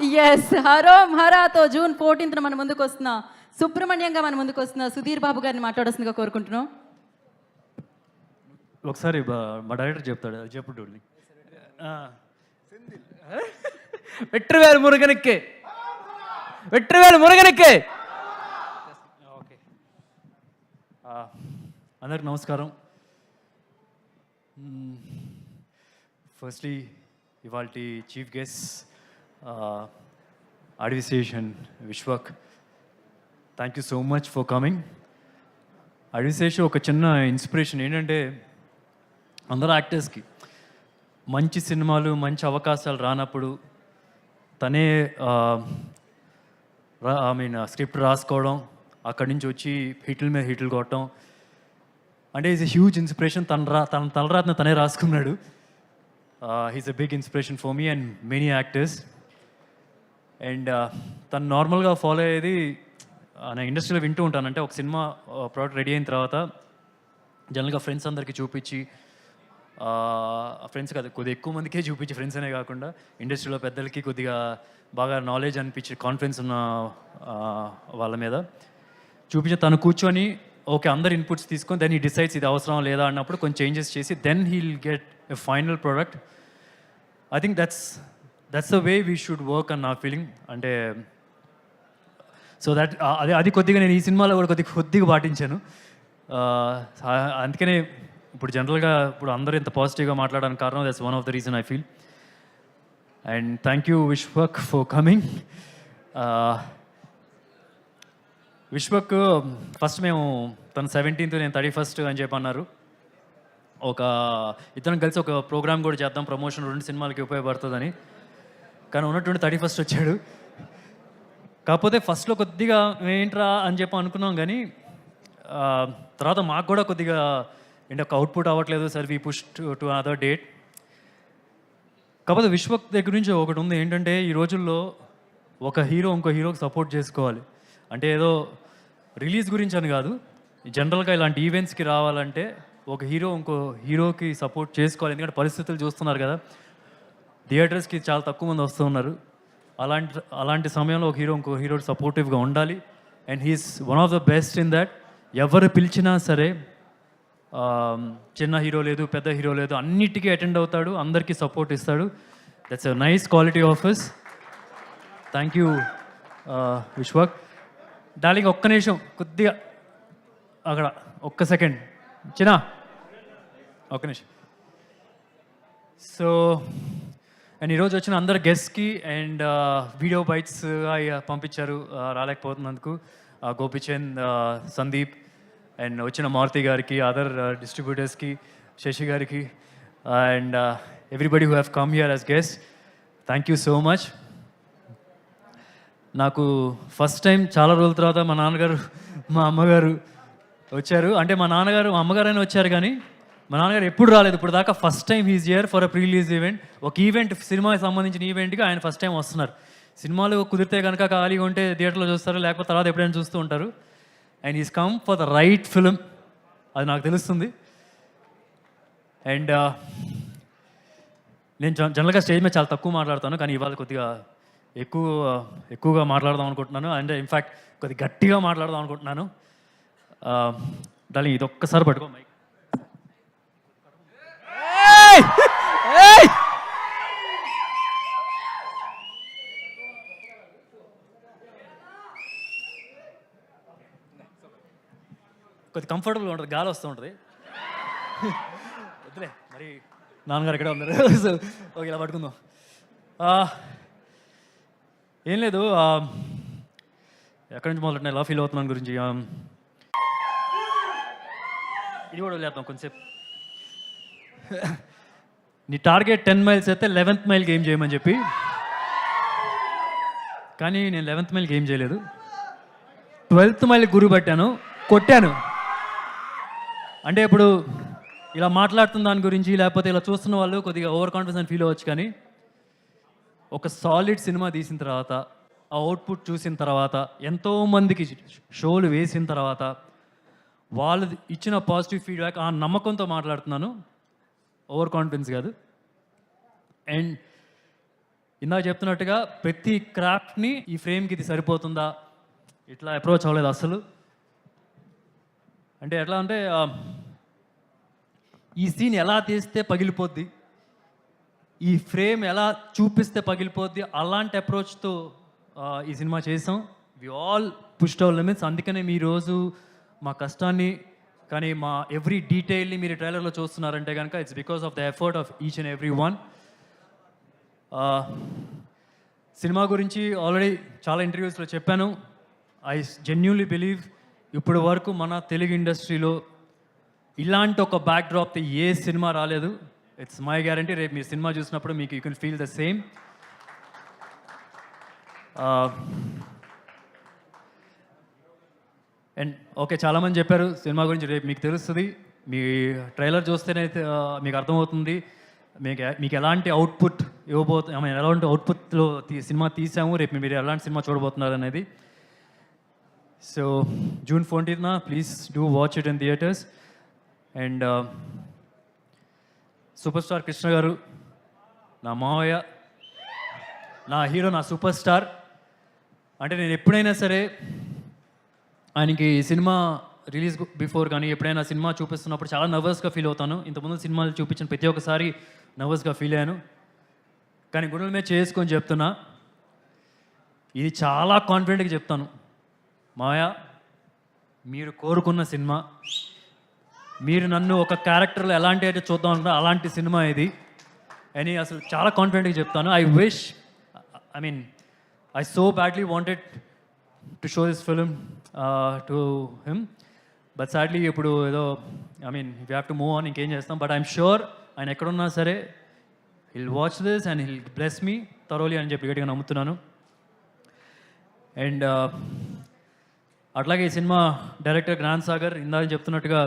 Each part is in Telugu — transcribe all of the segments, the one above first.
ఎస్ హరోం హరాతో జూన్ 14th మన ముందుకు వస్తున్న సుబ్రహ్మణ్యంగా మన ముందుకు వస్తున్న సుధీర్ బాబు గారిని మాట్లాడాల్సిందిగా కోరుకుంటున్నాం. ఒకసారి మా డైరెక్టర్ చెప్తాడు, అది చెప్పుడు వెట్రివేలు మురుగనెక్కే వెట్రివేలు మురుగనెక్కే. ఓకే, అందరికి నమస్కారం. ఫస్ట్లీ ఇవాళ చీఫ్ గెస్ట్ అడ్విసేషన్ Vishwak, thank you so much for coming. అడ్విసేషన్ ఒక చిన్న ఇన్స్పిరేషన్ ఏంటంటే, అందరూ యాక్టర్స్కి మంచి సినిమాలు మంచి అవకాశాలు రానప్పుడు తనే స్క్రిప్ట్ రాసుకోవడం, అక్కడి నుంచి వచ్చి హిట్ల మీద హిట్లు కొట్టడం అంటే ఈజ్ ఎ హ్యూజ్ ఇన్స్పిరేషన్. తన తలరాతను తనే రాసుకున్నాడు. He's a big inspiration for me and many actors. And తను నార్మల్గా ఫాలో అయ్యేది, నేను ఇండస్ట్రీలో వింటూ ఉంటాను, అంటే ఒక సినిమా ప్రోడక్ట్ రెడీ అయిన తర్వాత జనరల్గా ఫ్రెండ్స్ అందరికీ చూపించి, ఫ్రెండ్స్ కాదు కొద్దిగా ఎక్కువ మందికే చూపించి, ఫ్రెండ్స్ అనే కాకుండా ఇండస్ట్రీలో పెద్దలకి కొద్దిగా బాగా నాలెడ్జ్ అనిపించి కాన్ఫిడెన్స్ ఉన్న వాళ్ళ మీద చూపించి తను కూర్చొని ఓకే అందరు ఇన్పుట్స్ తీసుకొని దెన్ ఈ డిసైడ్స్ ఇది అవసరం లేదా అన్నప్పుడు కొంచెం చేంజెస్ చేసి then he'll get a final product. I think that's the way we should work అని నా ఫీలింగ్. అంటే సో దట్ అది కొద్దిగా నేను ఈ సినిమాలో కూడా కొద్దిగా పాటించాను. అందుకనే ఇప్పుడు జనరల్గా ఇప్పుడు అందరూ ఇంత పాజిటివ్గా మాట్లాడడానికి కారణం that's one of the reason I feel. And thank you Vishwak for coming. Vishwak first మేము తను 17th నేను 31st అని చెప్పి అన్నారు. ఇద్దరం కలిసి ఒక ప్రోగ్రామ్ కూడా చేద్దాం, ప్రమోషన్ 2 సినిమాలకి ఉపయోగపడుతుందని. కానీ ఉన్నటువంటి 31st వచ్చాడు. కాకపోతే ఫస్ట్లో కొద్దిగా ఏంట్రా అని చెప్పి అనుకున్నాం, కానీ తర్వాత మాకు కూడా కొద్దిగా ఏంటి ఒక అవుట్పుట్ అవ్వట్లేదు, sir we push to another date. కాకపోతే విశ్వక్ దగ్గర నుంచి ఒకటి ఉంది ఏంటంటే, ఈ రోజుల్లో ఒక హీరో ఇంకో హీరోకి సపోర్ట్ చేసుకోవాలి అంటే ఏదో రిలీజ్ గురించి అని కాదు, జనరల్గా ఇలాంటి ఈవెంట్స్కి రావాలంటే ఒక హీరో ఇంకో హీరోకి సపోర్ట్ చేసుకోవాలి. ఎందుకంటే పరిస్థితులు చూస్తున్నారు కదా, థియేటర్స్కి చాలా తక్కువ మంది వస్తూ ఉన్నారు. అలాంటి సమయంలో ఒక హీరో ఇంకో హీరో సపోర్టివ్గా ఉండాలి. And he's one of the best in that. ఎవరు పిలిచినా సరే, చిన్న హీరో లేదు పెద్ద హీరో లేదు, అన్నిటికీ అటెండ్ అవుతాడు, అందరికీ సపోర్ట్ ఇస్తాడు. That's a nice quality of his. Thank you Vishwak. Darling ఒక్క నిమిషం, కొద్దిగా అక్కడ ఒక్క సెకండ్ చిన్న ఒక్క నిమిషం. సో అండ్ ఈరోజు వచ్చిన అందరు గెస్ట్కి అండ్ వీడియో బైట్స్ పంపించారు రాలేకపోతున్నందుకు, గోపిచంద్, సందీప్ అండ్ వచ్చిన మారుతి గారికి, అదర్ డిస్ట్రిబ్యూటర్స్కి, శశి గారికి and everybody who have come here as guest, thank you so much. నాకు ఫస్ట్ టైం చాలా రోజుల తర్వాత మా నాన్నగారు మా అమ్మగారు వచ్చారు. అంటే మా నాన్నగారు మా అమ్మగారైనా వచ్చారు, కానీ మా నాన్నగారు ఎప్పుడు రాలేదు ఇప్పుడు దాకా. First time he's here for a pre release event. ఒక ఈవెంట్, సినిమాకి సంబంధించిన ఈవెంట్కి ఆయన ఫస్ట్ టైం వస్తున్నారు. సినిమాలు కుదిరితే కనుక ఖాళీగా ఉంటే థియేటర్లో చూస్తారు, లేకపోతే తర్వాత ఎప్పుడైనా చూస్తూ ఉంటారు. And is come for the right film, అది నాకు తెలుస్తుంది. అండ్ నేను జనరల్గా స్టేజ్ మీద చాలా తక్కువ మాట్లాడతాను, కానీ ఇవాళ కొద్దిగా ఎక్కువగా మాట్లాడదాం అనుకుంటున్నాను. అండ్ ఇన్ఫ్యాక్ట్ కొద్దిగా గట్టిగా మాట్లాడదాం అనుకుంటున్నాను. దాని ఇది ఒక్కసారి పట్టుకో మైక్. కొద్ది కంఫర్టబుల్గా ఉంటుంది, గాలి వస్తూ ఉంటుంది. వద్దులే మరి, నాన్నగారు ఎక్కడ ఉన్నారు. సో ఓకే, ఇలా పట్టుకుందాం. ఏం లేదు, ఎక్కడి నుంచి మొదలెట్టిన ఎలా ఫీల్ అవుతున్నాను గురించి. ఇది కూడా వదిలేద్దాం కొంచెంసేపు. నీ టార్గెట్ 10 మైల్స్ అయితే 11th మైల్కి ఏం చేయమని చెప్పి, కానీ నేను 11th మైల్కి ఏం చేయలేదు, 12th మైల్కి గురి పట్టాను, కొట్టాను. అంటే ఇప్పుడు ఇలా మాట్లాడుతున్న దాని గురించి, లేకపోతే ఇలా చూస్తున్న వాళ్ళు కొద్దిగా ఓవర్ కాన్ఫిడెన్స్ ఫీల్ అవ్వచ్చు, కానీ ఒక సాలిడ్ సినిమా తీసిన తర్వాత, ఆ అవుట్పుట్ చూసిన తర్వాత, ఎంతోమందికి షోలు వేసిన తర్వాత వాళ్ళు ఇచ్చిన పాజిటివ్ ఫీడ్బ్యాక్, ఆ నమ్మకంతో మాట్లాడుతున్నాను, ఓవర్ కాన్ఫిడెన్స్ కాదు. అండ్ ఇందాక చెప్తున్నట్టుగా ప్రతి క్రాఫ్ట్ని ఈ ఫ్రేమ్కి ఇది సరిపోతుందా ఇట్లా అప్రోచ్ అవ్వలేదు అసలు. అంటే ఎట్లా అంటే ఈ సీన్ ఎలా తీస్తే పగిలిపోద్ది, ఈ ఫ్రేమ్ ఎలా చూపిస్తే పగిలిపోద్ది, అలాంటి అప్రోచ్తో ఈ సినిమా చేసాం. We all pushed our limits. అందుకనే మీ రోజు మా కష్టాన్ని కానీ మా ఎవ్రీ డీటెయిల్ని మీరు ట్రైలర్లో చూస్తున్నారంటే కనుక it's because of the effort of each and every one. Cinema గురించి ఆల్రెడీ చాలా ఇంటర్వ్యూస్లో చెప్పాను. ఐ జెన్యూన్లీ బిలీవ్ ఇప్పటి వరకు మన తెలుగు ఇండస్ట్రీలో ఇలాంటి ఒక బ్యాక్ డ్రాప్తో ఏ సినిమా రాలేదు. It's my guarantee. రేపు మీరు సినిమా చూసినప్పుడు మీకు you can feel the same. And okay, చాలామంది చెప్పారు సినిమా గురించి, రేపు మీకు తెలుస్తుంది. మీ ట్రైలర్ చూస్తేనే మీకు అర్థమవుతుంది మీకు ఎలాంటి అవుట్పుట్ ఎలాంటి అవుట్పుట్లో సినిమా తీసాము, రేపు మీరు ఎలాంటి సినిమా చూడబోతున్నారు అనేది. So June 14th please do watch it in theatres. And super star Krishna గారు నా మావయ్య, నా హీరో, నా సూపర్ స్టార్. అంటే నేను ఎప్పుడైనా సరే ఆయనకి సినిమా రిలీజ్ బిఫోర్ కానీ ఎప్పుడైనా సినిమా చూపిస్తున్నప్పుడు చాలా నర్వస్గా ఫీల్ అవుతాను. ఇంతకుముందు సినిమాలు చూపించిన ప్రతి ఒక్కసారి నర్వస్గా ఫీల్ అయ్యాను. కానీ గుండెల మీద చేసుకొని చెప్తున్నా, ఇది చాలా కాన్ఫిడెంట్గా చెప్తాను, మాయా మీరు కోరుకున్న సినిమా, మీరు నన్ను ఒక క్యారెక్టర్లో ఎలాంటి అయితే చూద్దాం అనుకుంటే అలాంటి సినిమా ఇది అని అసలు చాలా కాన్ఫిడెంట్గా చెప్తాను. I so badly wanted to show this film to him, but sadly ఇప్పుడు ఏదో we have to move on, ఇంకేం చేస్తాం. బట్ ఐఎమ్ షూర్ ఆయన ఎక్కడున్నా సరే he'll watch this and he'll bless me thoroughly అని చెప్పి గట్టిగా నమ్ముతున్నాను. అండ్ అట్లాగే ఈ సినిమా డైరెక్టర్ జ్ఞాన్ సాగర్ ఇందాక చెప్తున్నట్టుగా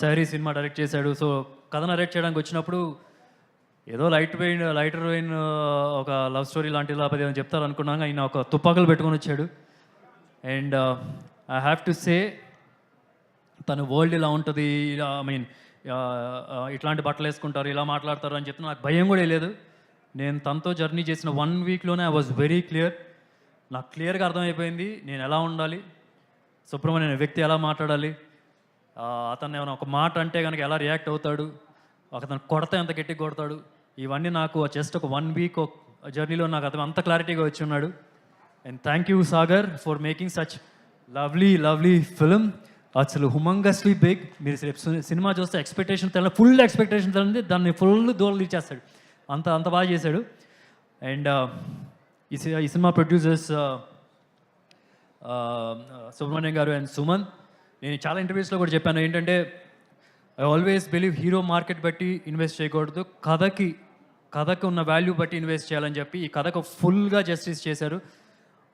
సహరీ సినిమా డైరెక్ట్ చేశాడు. సో కథ నరేట్ చేయడానికి వచ్చినప్పుడు ఏదో లైటర్ వెయిన్ ఒక లవ్ స్టోరీ లాంటి లేకపోతే ఏమైనా చెప్తారు అనుకున్నాను. ఆయన ఒక తుపాకులు పెట్టుకొని వచ్చాడు. And I have to say తన వరల్డ్ ఇలా ఉంటుంది, ఇట్లాంటి బట్టలు వేసుకుంటారు, ఇలా మాట్లాడతారు అని చెప్తే నాకు భయం కూడా లేదు. నేను తనతో జర్నీ చేసిన 1 వీక్లోనే ఐ వాజ్ వెరీ క్లియర్. నాకు క్లియర్గా అర్థమైపోయింది నేను ఎలా ఉండాలి, సుబ్రహ్మణ్యం వ్యక్తి ఎలా మాట్లాడాలి, అతను ఏమైనా ఒక మాట అంటే కనుక ఎలా రియాక్ట్ అవుతాడు, అతను కొడితే ఎంత గట్టిగా కొడతాడు, ఇవన్నీ నాకు జస్ట్ ఒక 1 వీక్ జర్నీలో నాకు అతను అంత క్లారిటీగా వచ్చి ఉన్నాడు. And thank you Sagar for making such lovely film. అసలు హుమంగస్లీ బిగ్. మీరు సినిమా చూస్తే ఫుల్ ఎక్స్పెక్టేషన్ తెలియదు, దాన్ని ఫుల్ దూరం ఇచ్చేస్తాడు, అంత బాగా చేశాడు. అండ్ ఈ సినిమా ప్రొడ్యూసర్స్ సుబ్రహ్మణ్యం గారు అండ్ సుమన్. నేను చాలా ఇంటర్వ్యూస్లో కూడా చెప్పాను ఏంటంటే I always believe hero market బట్టి ఇన్వెస్ట్ చేయకూడదు, కథకు ఉన్న వాల్యూ బట్టి ఇన్వెస్ట్ చేయాలని చెప్పి ఈ కథకు ఫుల్గా జస్టిస్ చేశారు.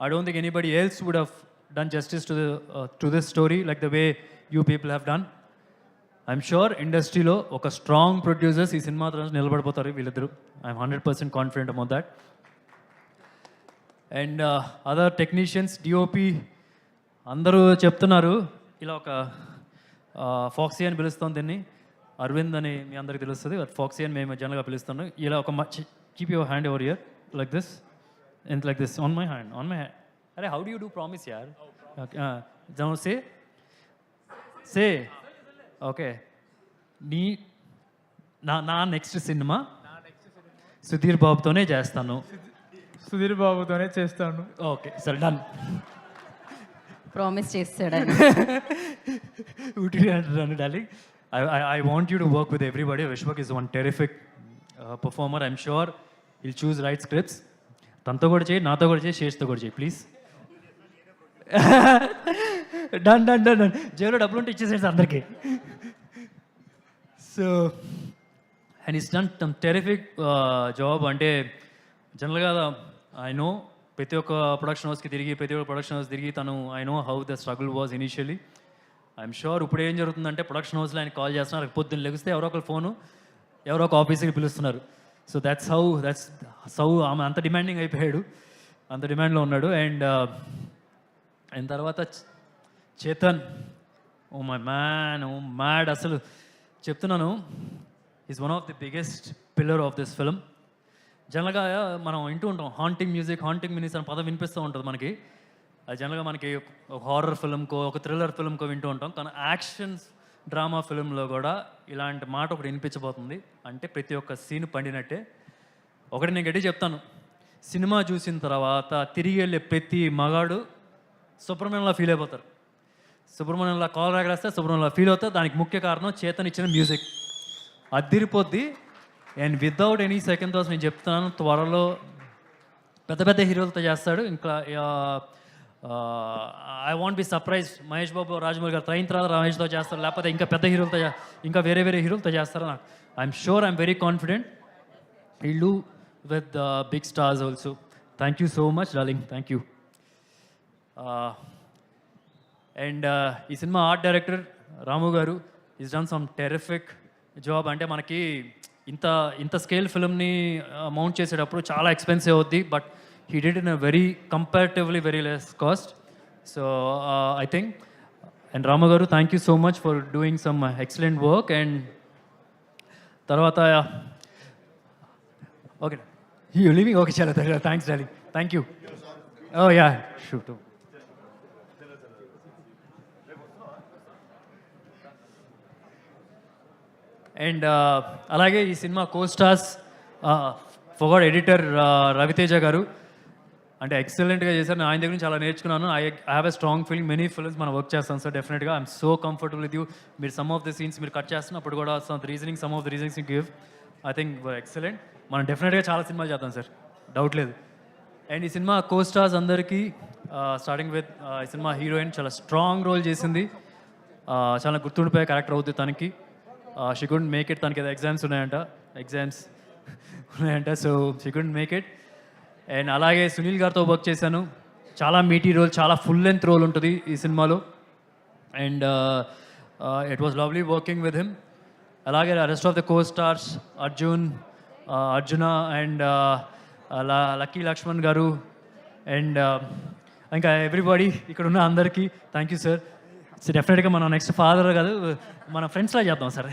I don't think anybody else would have done justice to this story like the way you people have done. I'm sure ఇండస్ట్రీలో ఒక స్ట్రాంగ్ ప్రొడ్యూసర్స్ ఈ సినిమా తర్వాత నిలబడిపోతారు వీళ్ళిద్దరు. I'm 100% confident about that. And other technicians, DOP అందరూ చెప్తున్నారు ఇలా ఒక ఫాక్సీ అని పిలుస్తాం దీన్ని, అరవింద్ అని మీ అందరికి తెలుస్తుంది, ఫాక్సీ అని మేము జనరల్గా పిలుస్తాను. ఇలా ఒక keep your hand over ear like this and like this on my hand. అరే how do you do promise యార్? Say okay. నా నెక్స్ట్ సినిమా సుధీర్ బాబుతోనే చేస్తాను. సుధీర్ బాబుతోనే చేస్తాను. ఓకే సరే డన్. ప్రామిస్ చేస్తాడు. Darling, I want you to work with everybody. Vishwak is one terrific performer. I'm sure he'll choose right scripts. తనతో కూడా చేయి, నాతో కూడా చేయి, శేష్తో కూడా చేయి ప్లీజ్. డన్. జేబులో డబ్బులు ఉంటే ఇచ్చేసేసి అందరికీ. So and it's done some terrific job. అంటే జనరల్గా ఐ నో ప్రతి ఒక్క ప్రొడక్షన్ హౌస్కి తిరిగి తను I know how the struggle was initially. I'm sure ఇప్పుడు ఏం జరుగుతుందంటే ప్రొడక్షన్ హౌస్లో ఆయన కాల్ చేస్తున్నారు, పొద్దున్న లెగిస్తే ఎవరో ఒకరు ఫోను, ఎవరో ఒక ఆఫీస్కి పిలుస్తున్నారు. సో దట్స్ హౌ ఆమె అంత డిమాండింగ్ అయిపోయాడు, అంత డిమాండ్లో ఉన్నాడు. అండ్ ఆయన తర్వాత Chetan, oh my man, oh mad. అసలు చెప్తున్నాను, is one of the biggest pillar of this film. జనరల్గా మనం వింటూ ఉంటాం హాంటింగ్ మ్యూజిక్ అనే పదం వినిపిస్తూ ఉంటుంది మనకి. అది జనరల్గా మనకి ఒక హారర్ ఫిల్మ్కో ఒక థ్రిల్లర్ ఫిల్మ్కో వింటూ ఉంటాం. కానీ యాక్షన్స్ డ్రామా ఫిల్మ్లో కూడా ఇలాంటి మాట ఒకటి వినిపించబోతుంది. అంటే ప్రతి ఒక్క సీన్ పండినట్టే. ఒకటి నేను గట్టి చెప్తాను, సినిమా చూసిన తర్వాత తిరిగి వెళ్ళే ప్రతి మగాడు సుబ్రహ్మణ్యంలా ఫీల్ అయిపోతారు. సుబ్రహ్మణ్యంలా కాల్ రాగరేస్తే సుబ్రహ్మణ్యంలా ఫీల్ అవుతారు. దానికి ముఖ్య కారణం చేతన్ ఇచ్చిన మ్యూజిక్. అదిరిపోద్ది. And without any second thoughts నేను చెప్తున్నాను, త్వరలో పెద్ద పెద్ద హీరోలతో చేస్తాడు. ఇంకా I want B surprise, Mahesh Babu Rajamouli garu అయిన తర్వాత రమేష్తో చేస్తారు, లేకపోతే ఇంకా పెద్ద హీరోలతో ఇంకా వేరే హీరోలతో చేస్తారు. నాకు I'm sure, I'm very confident will do with big stars also. Thank you so much darling, thank you. And ఈ సినిమా art director Ramu garu is done some terrific job. అంటే మనకి ఇంత స్కేల్ ఫిల్మ్ని మౌంట్ చేసేటప్పుడు చాలా ఎక్స్పెన్సివ్ అవుద్ది, but he did in a comparatively very less cost. So I think and Ramu garu thank you so much for doing some excellent work. And తర్వాత ఓకే యూ లివింగ్ ఓకే చాలా thanks darling, thank you. Oh yeah shoot. And అలాగే ఈ సినిమా కోస్టార్స్ ఫొగాడ్ ఎడిటర్ రవితేజ గారు అంటే ఎక్సలెంట్గా చేశారు. నేను ఆయన దగ్గర నుంచి చాలా నేర్చుకున్నాను. I have a strong feeling, many films మనం వర్క్ చేస్తాం సార్ డెఫినెట్గా. I'm so comfortable with you. మీరు సమ్ ఆఫ్ ద సీన్స్ మీరు కట్ చేస్తున్నప్పుడు కూడా some of the reasonings you give I think were excellent. మనం డెఫినెట్గా చాలా సినిమాలు చేద్దాం సార్, డౌట్ లేదు. అండ్ ఈ సినిమా కోస్టార్స్ అందరికీ స్టార్టింగ్ విత్ ఈ సినిమా హీరోయిన్ చాలా స్ట్రాంగ్ రోల్ చేసింది. చాలా గుర్తుండిపోయే క్యారెక్టర్ అవుతుంది తనకి. షీ కుడెంట్ మేక్ ఇట్, తనకి ఏదో ఎగ్జామ్స్ ఉన్నాయంట, so she couldn't make it. And అలాగే సునీల్ గారితో వర్క్ చేశాను. చాలా మీటీ రోల్, చాలా ఫుల్ లెంత్ రోల్ ఉంటుంది ఈ సినిమాలో. And it was lovely working with him. అలాగే rest of the co stars Arjuna and Lucky Lakshman garu and ఇంకా ఎవ్రీబడి ఇక్కడ ఉన్న అందరికీ థ్యాంక్ యూ సార్. సో డెఫినెట్గా మనం నెక్స్ట్ ఫాదర్ కాదు, మన ఫ్రెండ్స్లా చేద్దాం సార్.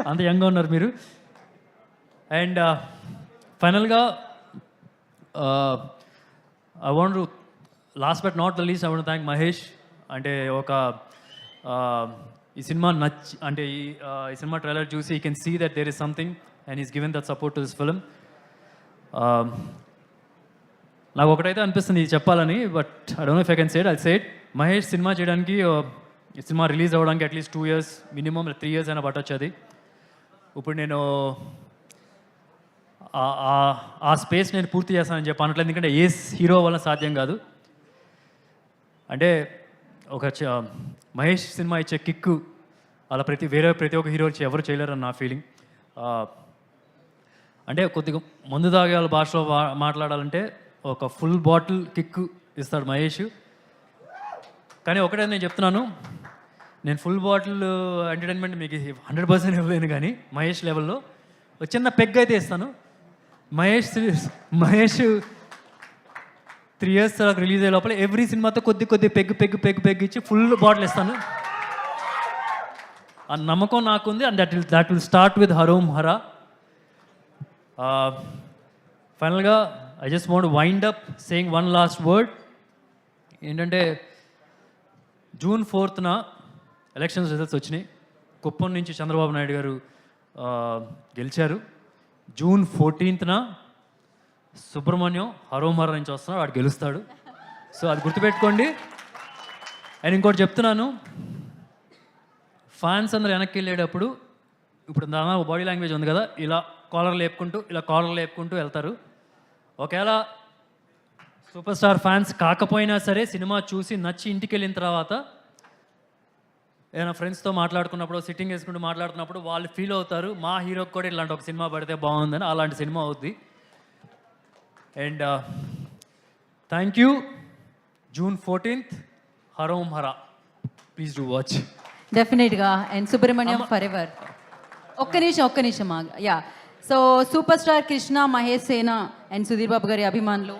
అంత యంగ్గా ఉన్నారు మీరు. అండ్ ఫైనల్గా I want to last but not the least I want thank Mahesh. అంటే ఈ సినిమా అంటే ఈ సినిమా ట్రైలర్ చూసి you can see that there is something and is given that support to this film. నాకు ఒకటైతే అనిపిస్తుంది ఇది చెప్పాలని, but I don't know if I can say it, I'll say it. Mahesh సినిమా చేయడానికి ఈ సినిమా రిలీజ్ అవ్వడానికి అట్లీస్ట్ 2 years మినిమం, 3 years అయినా పట్టొచ్చు. అది ఇప్పుడు నేను ఆ స్పేస్ నేను పూర్తి చేస్తానని చెప్పి అనట్లేదు, ఎందుకంటే ఏ హీరో వల్ల సాధ్యం కాదు. అంటే మహేష్ సినిమా ఇచ్చే కిక్కు అలా ప్రతి ఒక్క హీరో ఎవరు చేయలేరని నా ఫీలింగ్. అంటే కొద్దిగా మందు తాగే వాళ్ళ భాషలో మాట్లాడాలంటే ఒక ఫుల్ బాటిల్ కిక్ ఇస్తాడు మహేష్. కానీ ఒకటే నేను చెప్తున్నాను, నేను ఫుల్ బాటిల్ ఎంటర్టైన్మెంట్ మీకు 100% ఇవ్వలేను, కానీ మహేష్ లెవెల్లో ఒక చిన్న పెగ్ అయితే ఇస్తాను. మహేష్ 3 years తర్వాత రిలీజ్ అయ్యే లోపల ఎవ్రీ సినిమాతో కొద్ది పెగ్ ఇచ్చి ఫుల్ బాటిల్ ఇస్తాను. ఆ నమ్మకం నాకుంది. And that will start with Harom Hara. ఫైనల్గా I just want wind up saying one last word. ఏంటంటే June 4th ఎలక్షన్స్ రిజల్ట్స్ వచ్చినాయి. కుప్పం నుంచి చంద్రబాబు నాయుడు గారు గెలిచారు. June 14th సుబ్రహ్మణ్యం హరోమహర నుంచి వస్తున్నాడు, వాడు గెలుస్తాడు. సో అది గుర్తుపెట్టుకోండి. అండ్ ఇంకోటి చెప్తున్నాను, ఫ్యాన్స్ అందరూ వెనక్కి వెళ్ళేటప్పుడు ఇప్పుడు దాదాపు బాడీ లాంగ్వేజ్ ఉంది కదా, ఇలా కాలర్ లేపుకుంటూ వెళ్తారు. ఒకవేళ సూపర్ స్టార్ ఫ్యాన్స్ కాకపోయినా సరే సినిమా చూసి నచ్చి ఇంటికి వెళ్ళిన తర్వాత ఏదైనా ఫ్రెండ్స్తో మాట్లాడుకున్నప్పుడు, సిట్టింగ్ వేసుకుంటూ మాట్లాడుతున్నప్పుడు వాళ్ళు ఫీల్ అవుతారు, మా హీరోకి కూడా ఇలాంటి ఒక సినిమా పడితే బాగుందని. అలాంటి సినిమా అవుద్ది. And thank you. June 14th Harom Hara, please do watch. డెఫినెట్గా. And Subrahmanyam for ever. ఒక్క నిమిషం yeah. So super star Krishna, Mahesh Sena and Sudheer Babu గారి అభిమానులు